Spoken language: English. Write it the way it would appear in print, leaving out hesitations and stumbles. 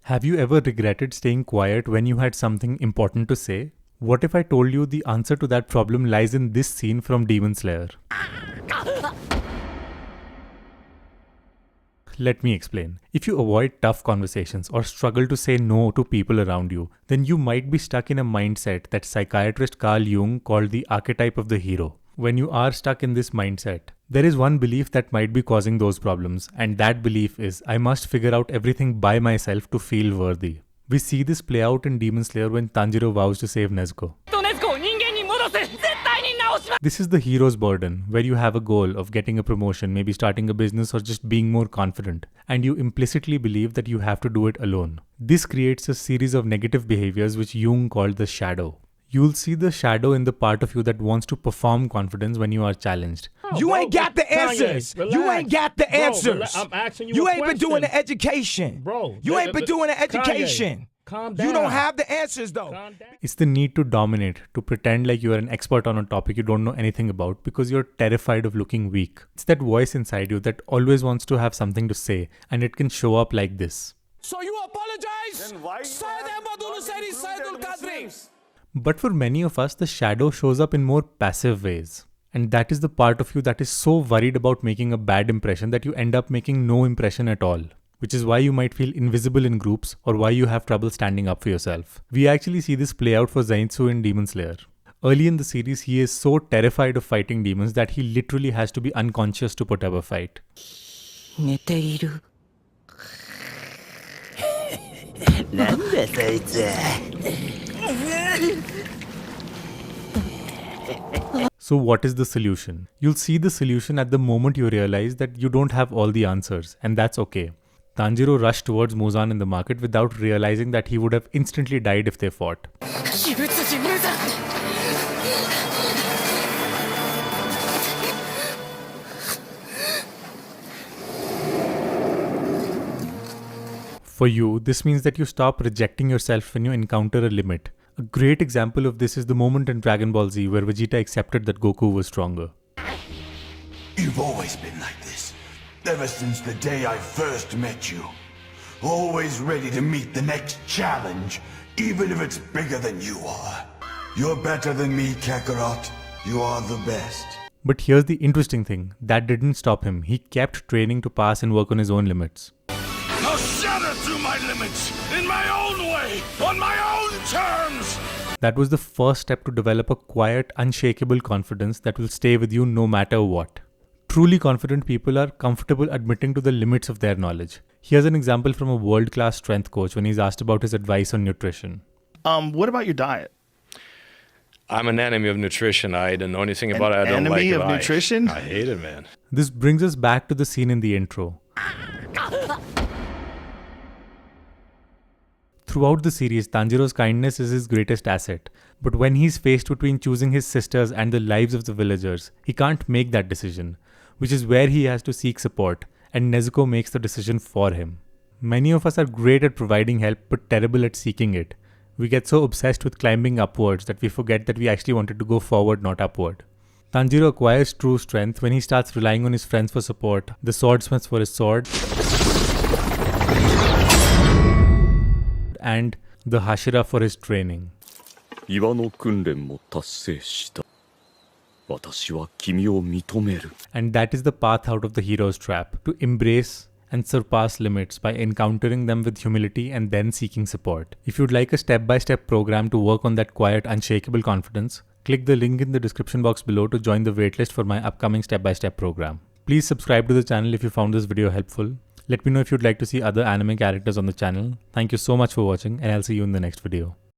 Have you ever regretted staying quiet when you had something important to say? What if I told you the answer to that problem lies in this scene from Demon Slayer? Let me explain. If you avoid tough conversations or struggle to say no to people around you, then you might be stuck in a mindset that psychiatrist Carl Jung called the archetype of the hero. When you are stuck in this mindset, there is one belief that might be causing those problems, and that belief is I must figure out everything by myself to feel worthy. We see this play out in Demon Slayer when Tanjiro vows to save Nezuko. This is the hero's burden, where you have a goal of getting a promotion, maybe starting a business or just being more confident, and you implicitly believe that you have to do it alone. This creates a series of negative behaviors which Jung called the shadow. You'll see the shadow in the part of you that wants to perform confidence when you are challenged. You ain't got the answers. You ain't got the answers. I'm asking you You a ain't been doing the education. Bro, You ain't been doing the education. Calm down. You don't have the answers though. Calm down. It's the need to dominate, to pretend like you are an expert on a topic you don't know anything about because you're terrified of looking weak. It's that voice inside you that always wants to have something to say, and it can show up like this. So you apologize? But for many of us, the shadow shows up in more passive ways. And that is the part of you that is so worried about making a bad impression that you end up making no impression at all. Which is why you might feel invisible in groups or why you have trouble standing up for yourself. We actually see this play out for Zenitsu in Demon Slayer. Early in the series, he is so terrified of fighting demons that he literally has to be unconscious to put up a fight. So what is the solution? You'll see the solution at the moment you realize that you don't have all the answers, and that's okay. Tanjiro rushed towards Muzan in the market without realizing that he would have instantly died if they fought. For you, this means that you stop rejecting yourself when you encounter a limit. A great example of this is the moment in Dragon Ball Z where Vegeta accepted that Goku was stronger. You've always been like this. Ever since the day I first met you. Always ready to meet the next challenge, even if it's bigger than you are. You're better than me, Kakarot. You are the best. But here's the interesting thing. That didn't stop him. He kept training to pass and work on his own limits. I'll shatter through my limits, in my own way, on my own terms! That was the first step to develop a quiet, unshakable confidence that will stay with you no matter what. Truly confident people are comfortable admitting to the limits of their knowledge. Here's an example from a world-class strength coach when he's asked about his advice on nutrition. What about your diet? I'm an enemy of nutrition. I don't know anything about it. I don't like it. Enemy of nutrition? I hate it, man. This brings us back to the scene in the intro. Throughout the series, Tanjiro's kindness is his greatest asset. But when he's faced between choosing his sisters and the lives of the villagers, he can't make that decision, which is where he has to seek support, and Nezuko makes the decision for him. Many of us are great at providing help but terrible at seeking it. We get so obsessed with climbing upwards that we forget that we actually wanted to go forward, not upward. Tanjiro acquires true strength when he starts relying on his friends for support, the swordsmiths for his sword, and the Hashira for his training. And that is the path out of the hero's trap, to embrace and surpass limits by encountering them with humility and then seeking support. If you'd like a step-by-step program to work on that quiet, unshakable confidence, click the link in the description box below to join the waitlist for my upcoming step-by-step program. Please subscribe to the channel if you found this video helpful. Let me know if you'd like to see other anime characters on the channel. Thank you so much for watching, and I'll see you in the next video.